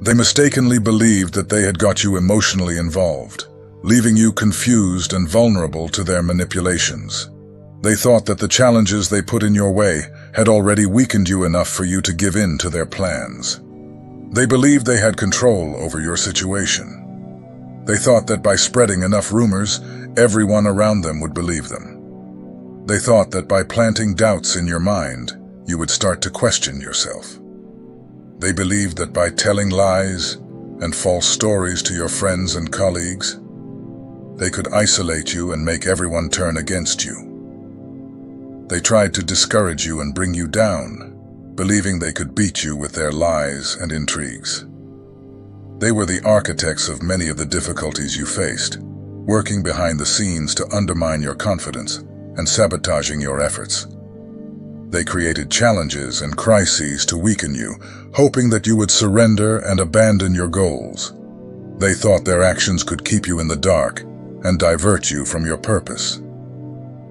They mistakenly believed that they had got you emotionally involved, leaving you confused and vulnerable to their manipulations. They thought that the challenges they put in your way had already weakened you enough for you to give in to their plans. They believed they had control over your situation. They thought that by spreading enough rumors, everyone around them would believe them. They thought that by planting doubts in your mind, you would start to question yourself. They believed that by telling lies and false stories to your friends and colleagues, they could isolate you and make everyone turn against you. They tried to discourage you and bring you down, believing they could beat you with their lies and intrigues. They were the architects of many of the difficulties you faced, working behind the scenes to undermine your confidence and sabotaging your efforts. They created challenges and crises to weaken you, hoping that you would surrender and abandon your goals. They thought their actions could keep you in the dark and divert you from your purpose.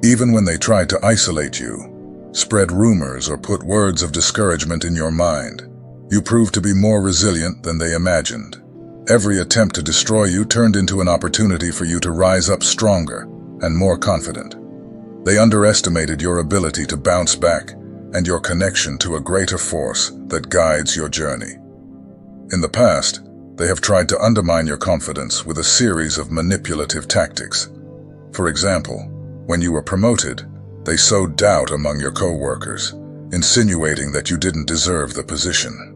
Even when they tried to isolate you, spread rumors, or put words of discouragement in your mind, you proved to be more resilient than they imagined. Every attempt to destroy you turned into an opportunity for you to rise up stronger and more confident. They underestimated your ability to bounce back and your connection to a greater force that guides your journey. In the past, they have tried to undermine your confidence with a series of manipulative tactics. For example, when you were promoted, they sowed doubt among your co-workers, insinuating that you didn't deserve the position.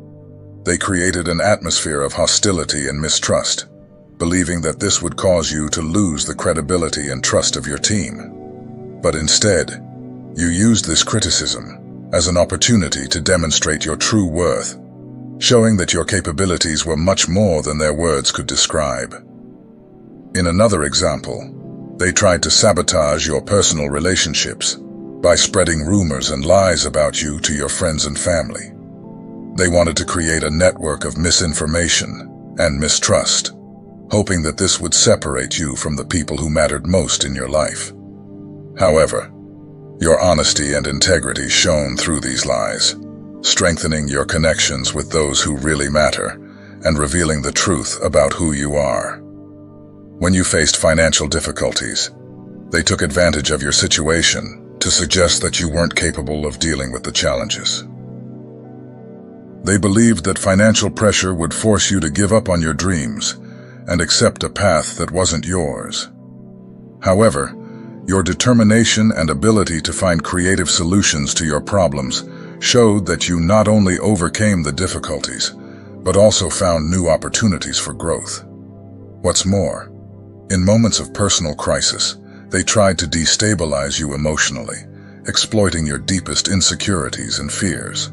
They created an atmosphere of hostility and mistrust, believing that this would cause you to lose the credibility and trust of your team. But instead, you used this criticism as an opportunity to demonstrate your true worth, showing that your capabilities were much more than their words could describe. In another example, they tried to sabotage your personal relationships by spreading rumors and lies about you to your friends and family. They wanted to create a network of misinformation and mistrust, hoping that this would separate you from the people who mattered most in your life. However, your honesty and integrity shone through these lies, strengthening your connections with those who really matter and revealing the truth about who you are. When you faced financial difficulties, they took advantage of your situation to suggest that you weren't capable of dealing with the challenges. They believed that financial pressure would force you to give up on your dreams and accept a path that wasn't yours. However, your determination and ability to find creative solutions to your problems showed that you not only overcame the difficulties, but also found new opportunities for growth. What's more, in moments of personal crisis, they tried to destabilize you emotionally, exploiting your deepest insecurities and fears.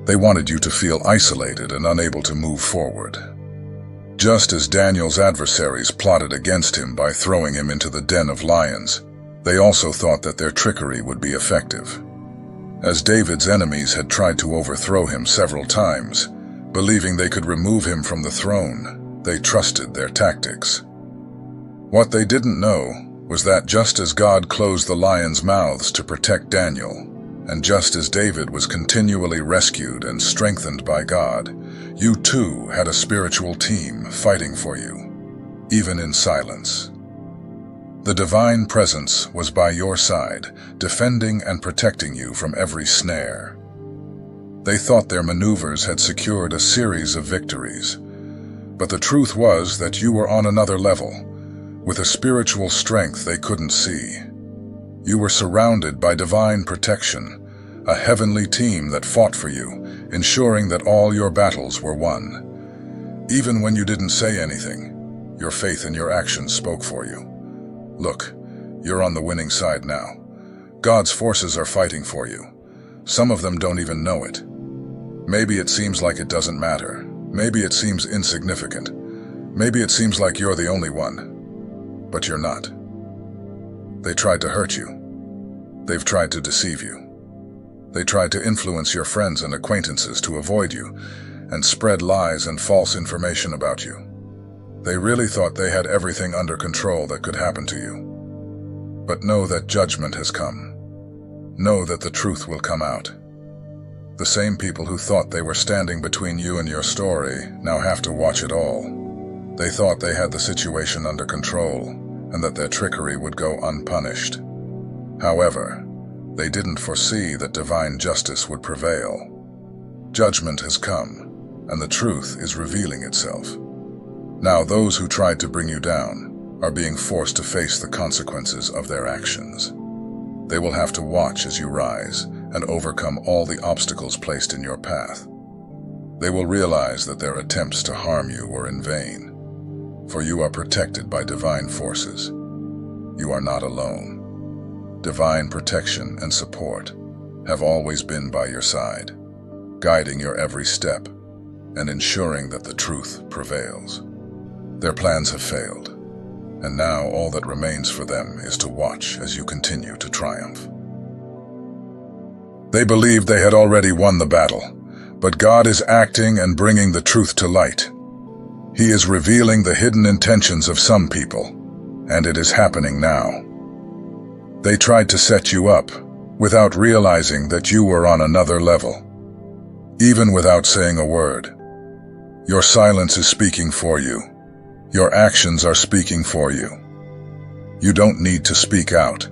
They wanted you to feel isolated and unable to move forward. Just as Daniel's adversaries plotted against him by throwing him into the den of lions, they also thought that their trickery would be effective. As David's enemies had tried to overthrow him several times, believing they could remove him from the throne, they trusted their tactics. What they didn't know was that just as God closed the lions' mouths to protect Daniel, and just as David was continually rescued and strengthened by God, you too had a spiritual team fighting for you, even in silence. The divine presence was by your side, defending and protecting you from every snare. They thought their maneuvers had secured a series of victories, but the truth was that you were on another level, with a spiritual strength they couldn't see. You were surrounded by divine protection, a heavenly team that fought for you, ensuring that all your battles were won. Even when you didn't say anything, your faith and your actions spoke for you. Look, you're on the winning side now. God's forces are fighting for you. Some of them don't even know it. Maybe it seems like it doesn't matter. Maybe it seems insignificant. Maybe it seems like you're the only one. But you're not. They tried to hurt you. They've tried to deceive you. They tried to influence your friends and acquaintances to avoid you and spread lies and false information about you. They really thought they had everything under control that could happen to you. But know that judgment has come. Know that the truth will come out. The same people who thought they were standing between you and your story now have to watch it all. They thought they had the situation under control and that their trickery would go unpunished. However, they didn't foresee that divine justice would prevail. Judgment has come, and the truth is revealing itself. Now those who tried to bring you down are being forced to face the consequences of their actions. They will have to watch as you rise and overcome all the obstacles placed in your path. They will realize that their attempts to harm you were in vain, for you are protected by divine forces. You are not alone. Divine protection and support have always been by your side, guiding your every step and ensuring that the truth prevails. Their plans have failed, and now all that remains for them is to watch as you continue to triumph. They believed they had already won the battle, but God is acting and bringing the truth to light. He is revealing the hidden intentions of some people, and it is happening now. They tried to set you up without realizing that you were on another level. Even without saying a word, your silence is speaking for you. Your actions are speaking for you. You don't need to speak out.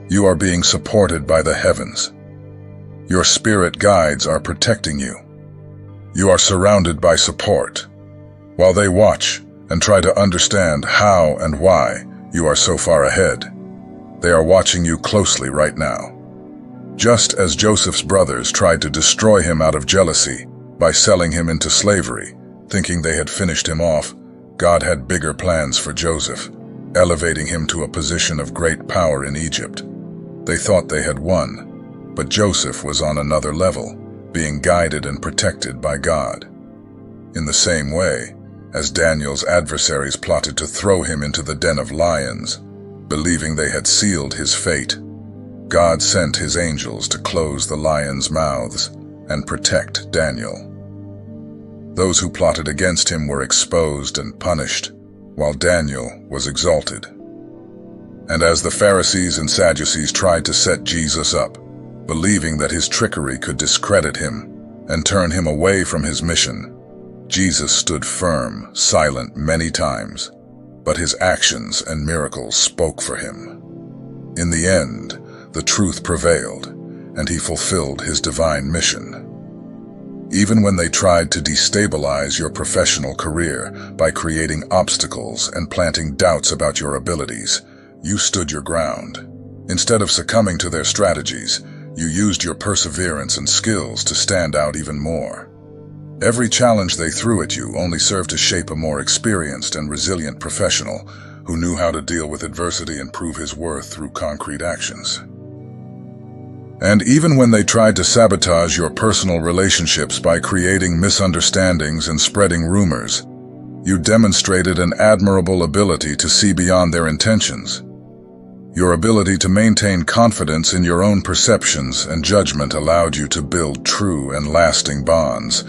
You are being supported by the heavens. Your spirit guides are protecting you. You are surrounded by support, while they watch and try to understand how and why you are so far ahead. They are watching you closely right now. Just as Joseph's brothers tried to destroy him out of jealousy by selling him into slavery, thinking they had finished him off, God had bigger plans for Joseph, elevating him to a position of great power in Egypt. They thought they had won, but Joseph was on another level, being guided and protected by God. In the same way, as Daniel's adversaries plotted to throw him into the den of lions, believing they had sealed his fate, God sent his angels to close the lions' mouths and protect Daniel. Those who plotted against him were exposed and punished, while Daniel was exalted. And as the Pharisees and Sadducees tried to set Jesus up, believing that his trickery could discredit him and turn him away from his mission, Jesus stood firm, silent many times, but his actions and miracles spoke for him. In the end, the truth prevailed, and he fulfilled his divine mission. Even when they tried to destabilize your professional career by creating obstacles and planting doubts about your abilities, you stood your ground. Instead of succumbing to their strategies, you used your perseverance and skills to stand out even more. Every challenge they threw at you only served to shape a more experienced and resilient professional who knew how to deal with adversity and prove his worth through concrete actions. And even when they tried to sabotage your personal relationships by creating misunderstandings and spreading rumors, you demonstrated an admirable ability to see beyond their intentions. Your ability to maintain confidence in your own perceptions and judgment allowed you to build true and lasting bonds,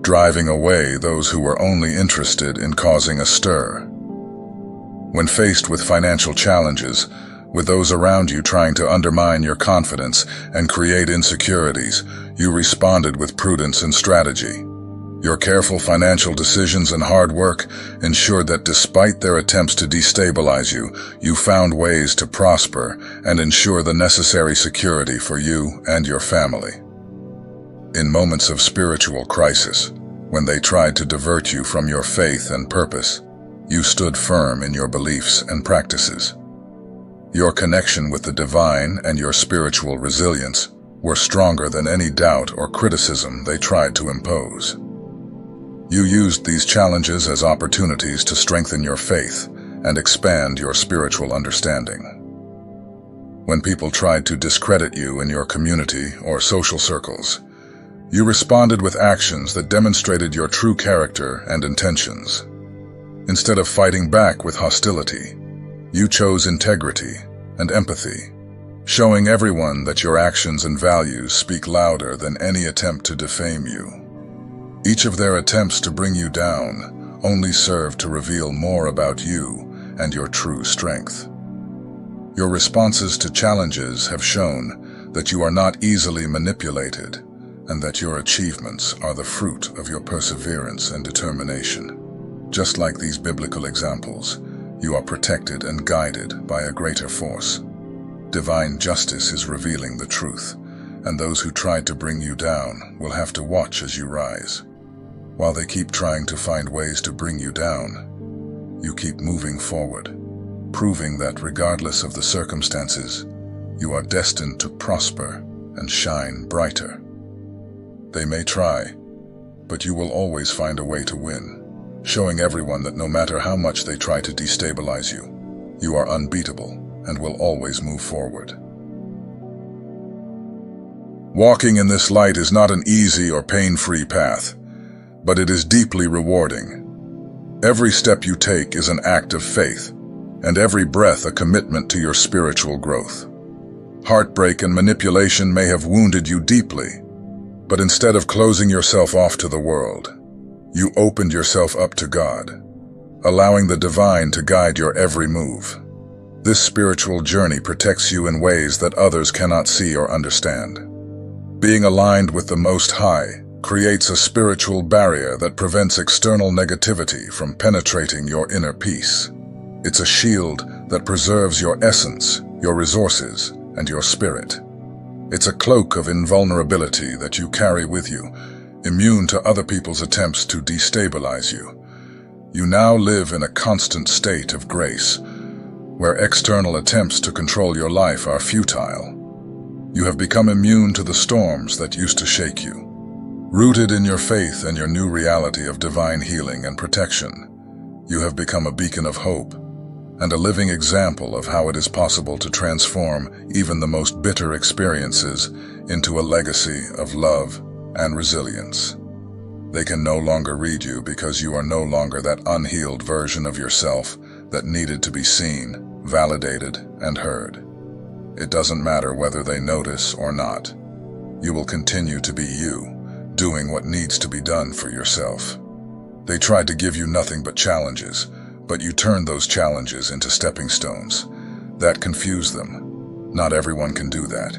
driving away those who were only interested in causing a stir. When faced with financial challenges, with those around you trying to undermine your confidence and create insecurities, you responded with prudence and strategy. Your careful financial decisions and hard work ensured that despite their attempts to destabilize you, you found ways to prosper and ensure the necessary security for you and your family. In moments of spiritual crisis, when they tried to divert you from your faith and purpose, you stood firm in your beliefs and practices. Your connection with the divine and your spiritual resilience were stronger than any doubt or criticism they tried to impose. You used these challenges as opportunities to strengthen your faith and expand your spiritual understanding. When people tried to discredit you in your community or social circles, you responded with actions that demonstrated your true character and intentions. Instead of fighting back with hostility, you chose integrity and empathy, showing everyone that your actions and values speak louder than any attempt to defame you. Each of their attempts to bring you down only served to reveal more about you and your true strength. Your responses to challenges have shown that you are not easily manipulated and that your achievements are the fruit of your perseverance and determination. Just like these biblical examples, you are protected and guided by a greater force. Divine justice is revealing the truth, and those who tried to bring you down will have to watch as you rise. While they keep trying to find ways to bring you down, you keep moving forward, proving that regardless of the circumstances, you are destined to prosper and shine brighter. They may try, but you will always find a way to win, showing everyone that no matter how much they try to destabilize you, you are unbeatable and will always move forward. Walking in this light is not an easy or pain-free path, but it is deeply rewarding. Every step you take is an act of faith, and every breath a commitment to your spiritual growth. Heartbreak and manipulation may have wounded you deeply, but instead of closing yourself off to the world, you opened yourself up to God, allowing the divine to guide your every move. This spiritual journey protects you in ways that others cannot see or understand. Being aligned with the Most High creates a spiritual barrier that prevents external negativity from penetrating your inner peace. It's a shield that preserves your essence, your resources, and your spirit. It's a cloak of invulnerability that you carry with you, immune to other people's attempts to destabilize you. You now live in a constant state of grace, where external attempts to control your life are futile. You have become immune to the storms that used to shake you. Rooted in your faith and your new reality of divine healing and protection, you have become a beacon of hope and a living example of how it is possible to transform even the most bitter experiences into a legacy of love and resilience. They can no longer read you because you are no longer that unhealed version of yourself that needed to be seen, validated, and heard. It doesn't matter whether they notice or not. You will continue to be you, doing what needs to be done for yourself. They tried to give you nothing but challenges, but you turned those challenges into stepping stones. That confused them. Not everyone can do that.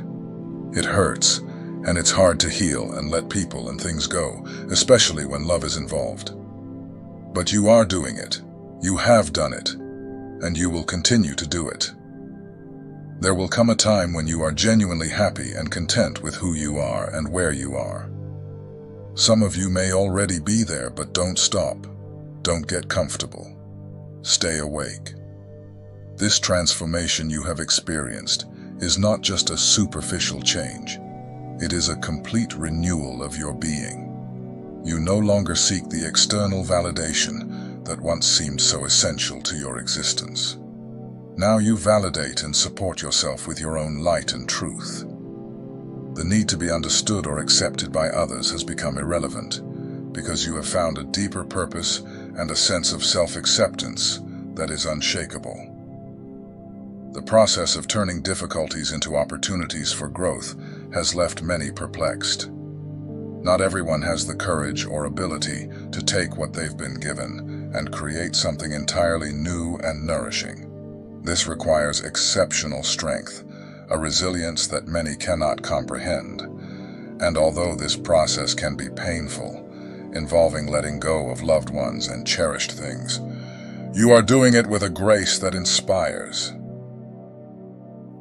It hurts, and it's hard to heal and let people and things go, especially when love is involved. But you are doing it. You have done it, and you will continue to do it. There will come a time when you are genuinely happy and content with who you are and where you are. Some of you may already be there, but don't stop. Don't get comfortable. Stay awake. This transformation you have experienced is not just a superficial change. It is a complete renewal of your being. You no longer seek the external validation that once seemed so essential to your existence. Now you validate and support yourself with your own light and truth. The need to be understood or accepted by others has become irrelevant because you have found a deeper purpose and a sense of self-acceptance that is unshakable. The process of turning difficulties into opportunities for growth has left many perplexed. Not everyone has the courage or ability to take what they've been given and create something entirely new and nourishing. This requires exceptional strength, a resilience that many cannot comprehend. And although this process can be painful, involving letting go of loved ones and cherished things, you are doing it with a grace that inspires.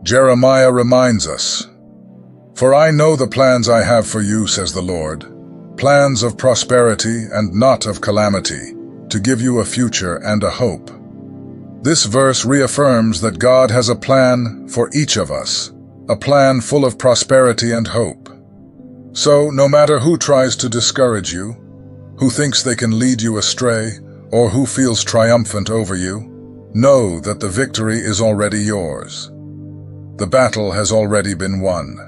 Jeremiah reminds us, "For I know the plans I have for you, says the Lord, plans of prosperity and not of calamity, to give you a future and a hope." This verse reaffirms that God has a plan for each of us, a plan full of prosperity and hope. So, no matter who tries to discourage you, who thinks they can lead you astray, or who feels triumphant over you, know that the victory is already yours. The battle has already been won.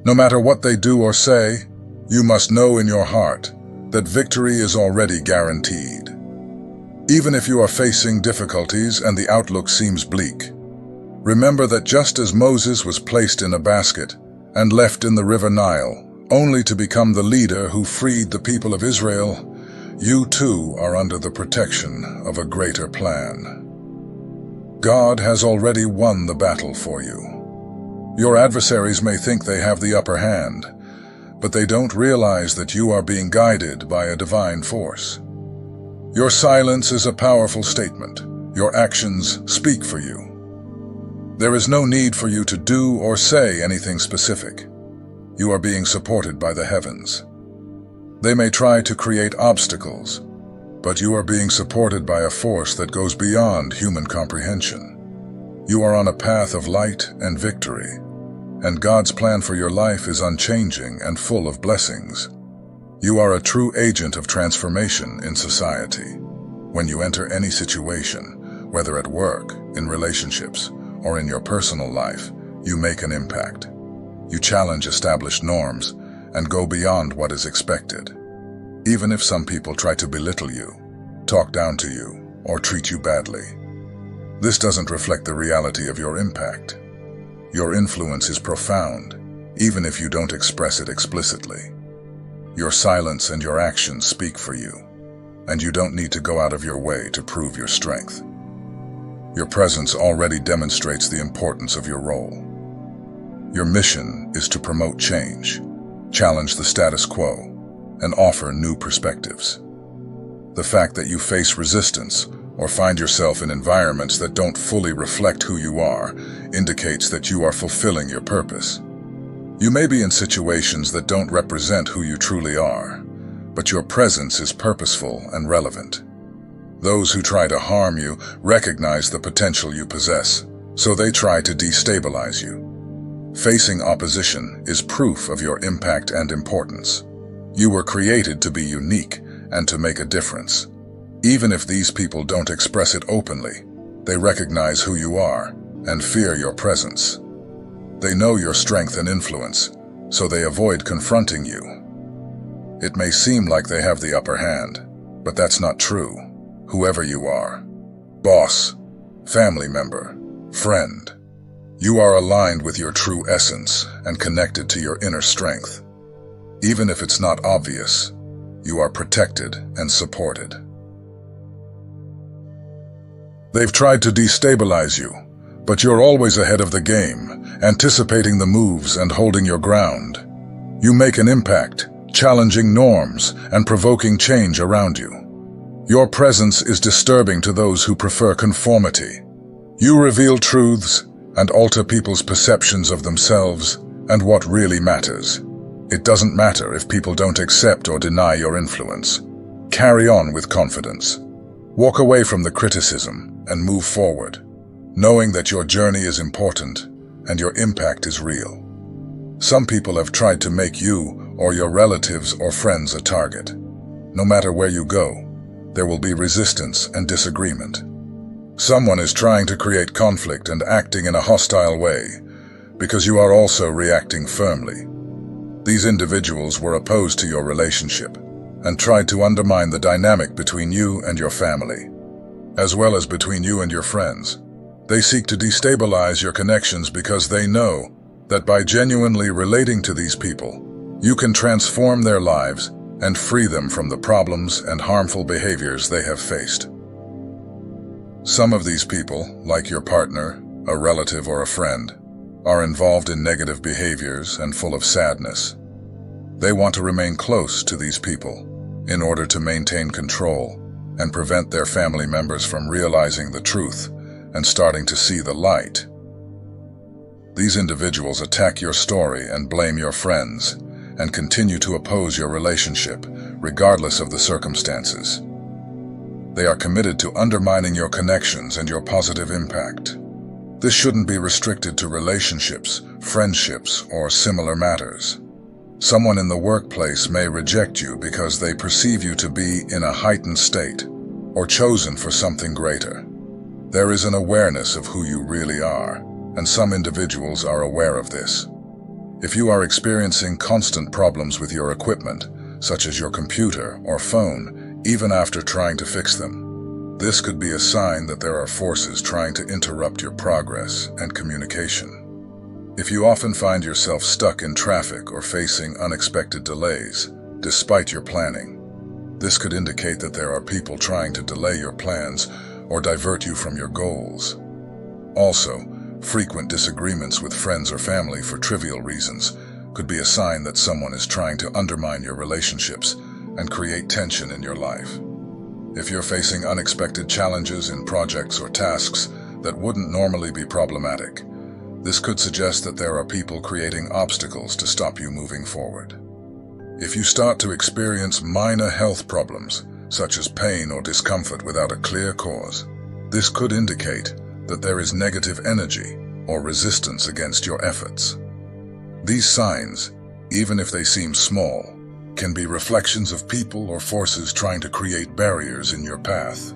No matter what they do or say, you must know in your heart that victory is already guaranteed. Even if you are facing difficulties and the outlook seems bleak, remember that just as Moses was placed in a basket and left in the river Nile, only to become the leader who freed the people of Israel, you too are under the protection of a greater plan. God has already won the battle for you. Your adversaries may think they have the upper hand, but they don't realize that you are being guided by a divine force. Your silence is a powerful statement. Your actions speak for you. There is no need for you to do or say anything specific. You are being supported by the heavens. They may try to create obstacles, but you are being supported by a force that goes beyond human comprehension. You are on a path of light and victory, and God's plan for your life is unchanging and full of blessings. You are a true agent of transformation in society. When you enter any situation, whether at work, in relationships, or in your personal life, you make an impact. You challenge established norms and go beyond what is expected. Even if some people try to belittle you, talk down to you, or treat you badly, this doesn't reflect the reality of your impact. Your influence is profound, even if you don't express it explicitly. Your silence and your actions speak for you, and you don't need to go out of your way to prove your strength. Your presence already demonstrates the importance of your role. Your mission is to promote change, challenge the status quo, and offer new perspectives. The fact that you face resistance or find yourself in environments that don't fully reflect who you are indicates that you are fulfilling your purpose. You may be in situations that don't represent who you truly are, but your presence is purposeful and relevant. Those who try to harm you recognize the potential you possess, so they try to destabilize you. Facing opposition is proof of your impact and importance. You were created to be unique and to make a difference. Even if these people don't express it openly, they recognize who you are and fear your presence. They know your strength and influence, so they avoid confronting you. It may seem like they have the upper hand, but that's not true. Whoever you are, boss, family member, friend, you are aligned with your true essence and connected to your inner strength. Even if it's not obvious, you are protected and supported. They've tried to destabilize you, but you're always ahead of the game, anticipating the moves and holding your ground. You make an impact, challenging norms and provoking change around you. Your presence is disturbing to those who prefer conformity. You reveal truths and alter people's perceptions of themselves and what really matters. It doesn't matter if people don't accept or deny your influence. Carry on with confidence. Walk away from the criticism and move forward, knowing that your journey is important and your impact is real. Some people have tried to make you or your relatives or friends a target. No matter where you go, there will be resistance and disagreement. Someone is trying to create conflict and acting in a hostile way because you are also reacting firmly. These individuals were opposed to your relationship and tried to undermine the dynamic between you and your family, as well as between you and your friends. They seek to destabilize your connections because they know that by genuinely relating to these people, you can transform their lives and free them from the problems and harmful behaviors they have faced. Some of these people, like your partner, a relative, or a friend, are involved in negative behaviors and full of sadness. They want to remain close to these people in order to maintain control and prevent their family members from realizing the truth and starting to see the light. These individuals attack your story and blame your friends and continue to oppose your relationship, regardless of the circumstances. They are committed to undermining your connections and your positive impact. This shouldn't be restricted to relationships, friendships, or similar matters. Someone in the workplace may reject you because they perceive you to be in a heightened state or chosen for something greater. There is an awareness of who you really are, and some individuals are aware of this. If you are experiencing constant problems with your equipment, such as your computer or phone, even after trying to fix them, this could be a sign that there are forces trying to interrupt your progress and communication. If you often find yourself stuck in traffic or facing unexpected delays, despite your planning, this could indicate that there are people trying to delay your plans or divert you from your goals. Also, frequent disagreements with friends or family for trivial reasons could be a sign that someone is trying to undermine your relationships and create tension in your life. If you're facing unexpected challenges in projects or tasks that wouldn't normally be problematic, this could suggest that there are people creating obstacles to stop you moving forward. If you start to experience minor health problems, such as pain or discomfort without a clear cause, this could indicate that there is negative energy or resistance against your efforts. These signs, even if they seem small, can be reflections of people or forces trying to create barriers in your path.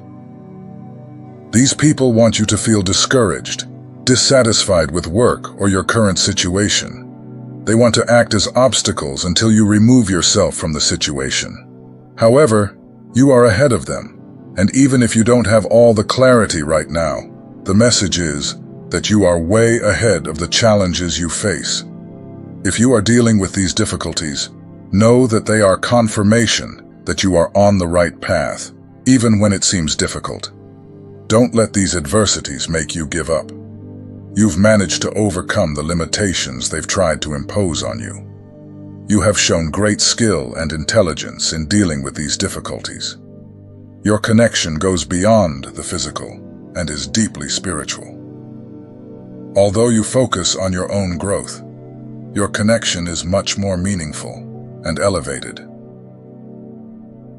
These people want you to feel discouraged, dissatisfied with work or your current situation. They want to act as obstacles until you remove yourself from the situation. However, you are ahead of them, and even if you don't have all the clarity right now, the message is that you are way ahead of the challenges you face. If you are dealing with these difficulties, know that they are confirmation that you are on the right path, even when it seems difficult. Don't let these adversities make you give up. You've managed to overcome the limitations they've tried to impose on you. You have shown great skill and intelligence in dealing with these difficulties. Your connection goes beyond the physical and is deeply spiritual. Although you focus on your own growth, your connection is much more meaningful and elevated.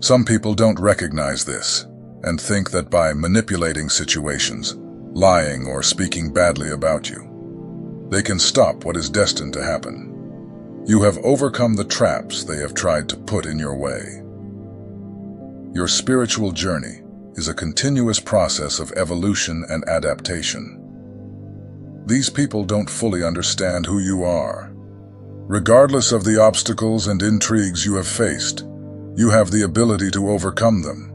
Some people don't recognize this and think that by manipulating situations, lying or speaking badly about you, they can stop what is destined to happen. You have overcome the traps they have tried to put in your way. Your spiritual journey is a continuous process of evolution and adaptation. These people don't fully understand who you are. Regardless of the obstacles and intrigues you have faced, you have the ability to overcome them.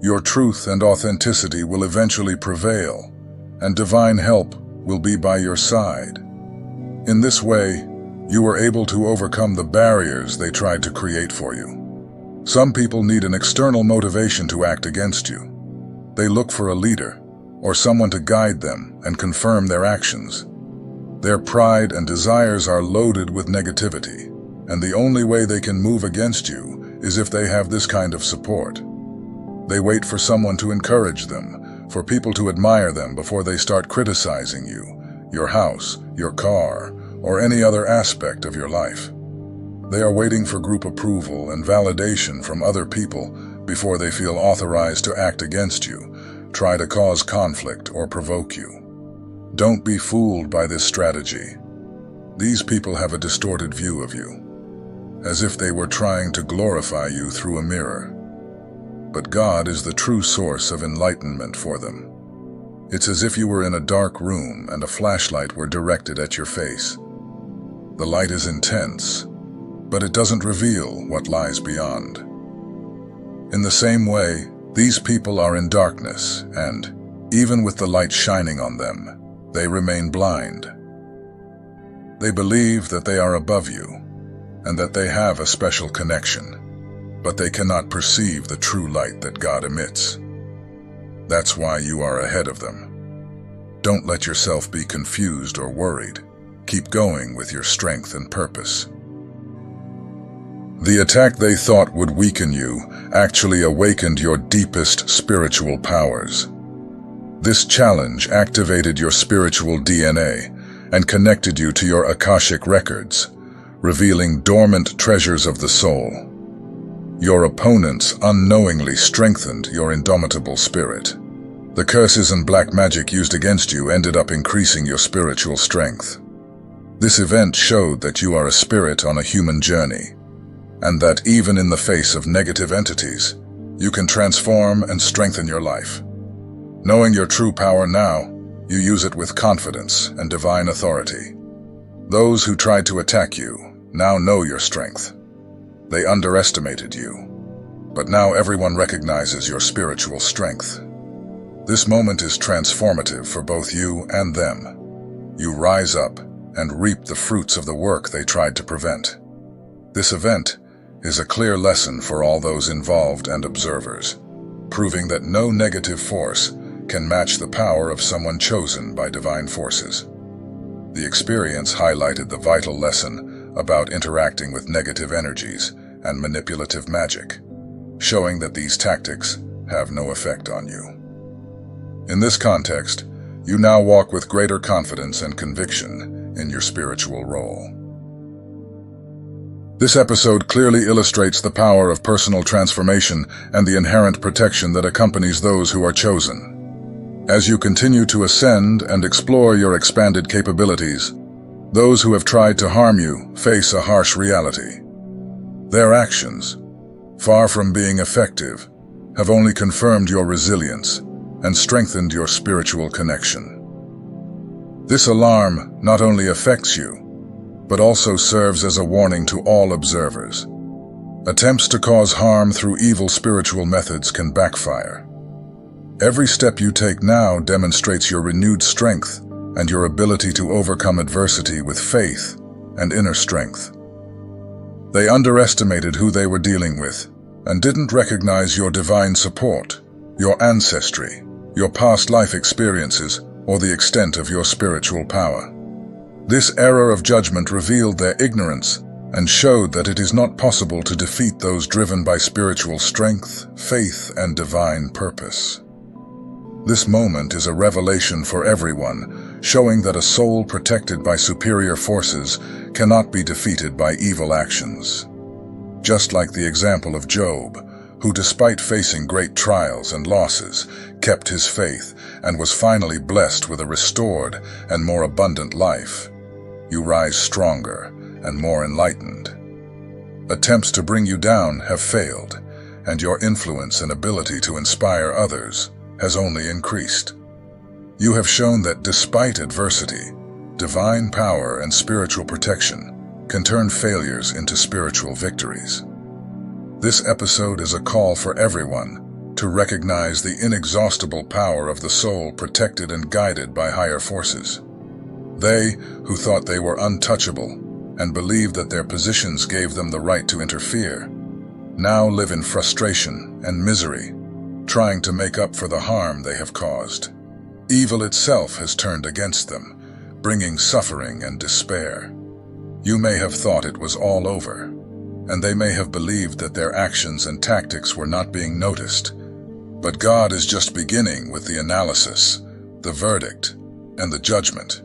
Your truth and authenticity will eventually prevail, and divine help will be by your side. In this way, you are able to overcome the barriers they tried to create for you. Some people need an external motivation to act against you. They look for a leader, or someone to guide them and confirm their actions. Their pride and desires are loaded with negativity, and the only way they can move against you is if they have this kind of support. They wait for someone to encourage them, for people to admire them before they start criticizing you, your house, your car, or any other aspect of your life. They are waiting for group approval and validation from other people before they feel authorized to act against you, try to cause conflict, or provoke you. Don't be fooled by this strategy. These people have a distorted view of you, as if they were trying to glorify you through a mirror. But God is the true source of enlightenment for them. It's as if you were in a dark room and a flashlight were directed at your face. The light is intense, but it doesn't reveal what lies beyond. In the same way, these people are in darkness, and, even with the light shining on them, they remain blind. They believe that they are above you, and that they have a special connection, but they cannot perceive the true light that God emits. That's why you are ahead of them. Don't let yourself be confused or worried. Keep going with your strength and purpose. The attack they thought would weaken you actually awakened your deepest spiritual powers. This challenge activated your spiritual DNA and connected you to your Akashic records, revealing dormant treasures of the soul. Your opponents unknowingly strengthened your indomitable spirit. The curses and black magic used against you ended up increasing your spiritual strength. This event showed that you are a spirit on a human journey, and that even in the face of negative entities, you can transform and strengthen your life. Knowing your true power now, you use it with confidence and divine authority. Those who tried to attack you now know your strength. They underestimated you, but now everyone recognizes your spiritual strength. This moment is transformative for both you and them. You rise up and reap the fruits of the work they tried to prevent. This event is a clear lesson for all those involved and observers, proving that no negative force can match the power of someone chosen by divine forces. The experience highlighted the vital lesson about interacting with negative energies and manipulative magic, showing that these tactics have no effect on you. In this context, you now walk with greater confidence and conviction in your spiritual role. This episode clearly illustrates the power of personal transformation and the inherent protection that accompanies those who are chosen. As you continue to ascend and explore your expanded capabilities, those who have tried to harm you face a harsh reality. Their actions, far from being effective, have only confirmed your resilience and strengthened your spiritual connection. This alarm not only affects you, but also serves as a warning to all observers. Attempts to cause harm through evil spiritual methods can backfire. Every step you take now demonstrates your renewed strength and your ability to overcome adversity with faith and inner strength. They underestimated who they were dealing with and didn't recognize your divine support, your ancestry, your past life experiences, or the extent of your spiritual power. This error of judgment revealed their ignorance and showed that it is not possible to defeat those driven by spiritual strength, faith, and divine purpose. This moment is a revelation for everyone, showing that a soul protected by superior forces cannot be defeated by evil actions. Just like the example of Job, who despite facing great trials and losses, kept his faith and was finally blessed with a restored and more abundant life. You rise stronger and more enlightened. Attempts to bring you down have failed, and your influence and ability to inspire others has only increased. You have shown that despite adversity, divine power and spiritual protection can turn failures into spiritual victories. This episode is a call for everyone to recognize the inexhaustible power of the soul protected and guided by higher forces. They, who thought they were untouchable and believed that their positions gave them the right to interfere, now live in frustration and misery, trying to make up for the harm they have caused. Evil itself has turned against them, bringing suffering and despair. You may have thought it was all over, and they may have believed that their actions and tactics were not being noticed. But God is just beginning with the analysis, the verdict, and the judgment.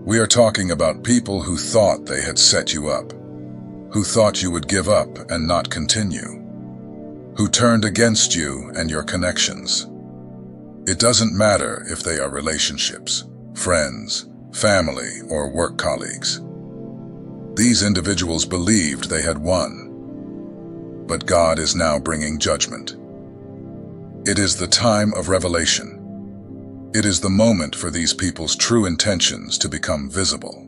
We are talking about people who thought they had set you up, who thought you would give up and not continue, who turned against you and your connections. It doesn't matter if they are relationships, friends, family, or work colleagues. These individuals believed they had won, but God is now bringing judgment. It is the time of revelation. It is the moment for these people's true intentions to become visible.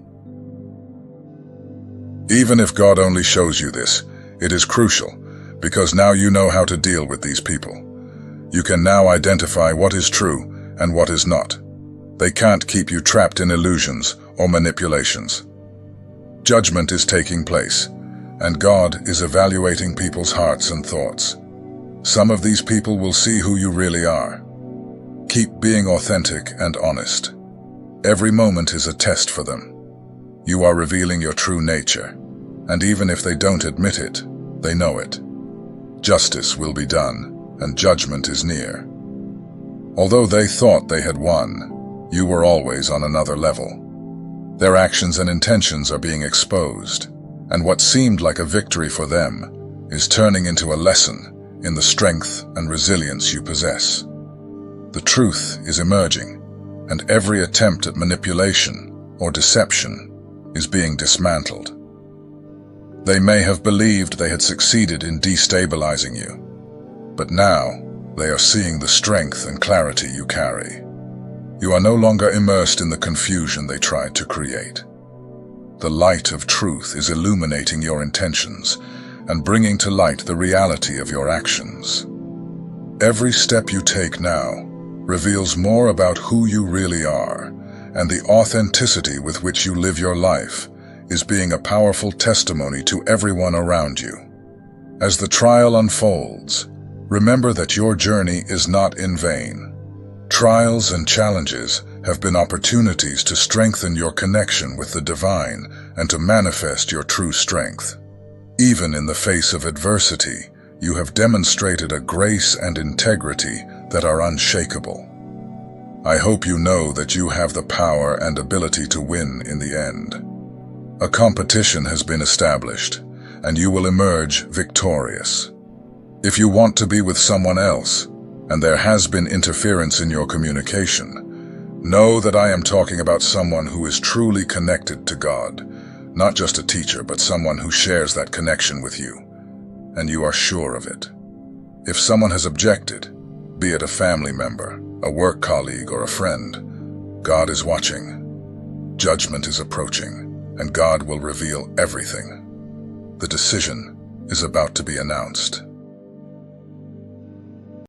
Even if God only shows you this, it is crucial, because now you know how to deal with these people. You can now identify what is true and what is not. They can't keep you trapped in illusions or manipulations. Judgment is taking place, and God is evaluating people's hearts and thoughts. Some of these people will see who you really are. Keep being authentic and honest. Every moment is a test for them. You are revealing your true nature, and even if they don't admit it, they know it. Justice will be done, and judgment is near. Although they thought they had won, you were always on another level. Their actions and intentions are being exposed, and what seemed like a victory for them is turning into a lesson in the strength and resilience you possess. The truth is emerging, and every attempt at manipulation or deception is being dismantled. They may have believed they had succeeded in destabilizing you, but now they are seeing the strength and clarity you carry. You are no longer immersed in the confusion they tried to create. The light of truth is illuminating your intentions and bringing to light the reality of your actions. Every step you take now reveals more about who you really are, and the authenticity with which you live your life is being a powerful testimony to everyone around you. As the trial unfolds, remember that your journey is not in vain. Trials and challenges have been opportunities to strengthen your connection with the divine and to manifest your true strength. Even in the face of adversity, you have demonstrated a grace and integrity that are unshakable. I hope you know that you have the power and ability to win in the end. A competition has been established, and you will emerge victorious. If you want to be with someone else, and there has been interference in your communication, know that I am talking about someone who is truly connected to God, not just a teacher, but someone who shares that connection with you, and you are sure of it. If someone has objected, be it a family member, a work colleague, or a friend, God is watching. Judgment is approaching, and God will reveal everything. The decision is about to be announced.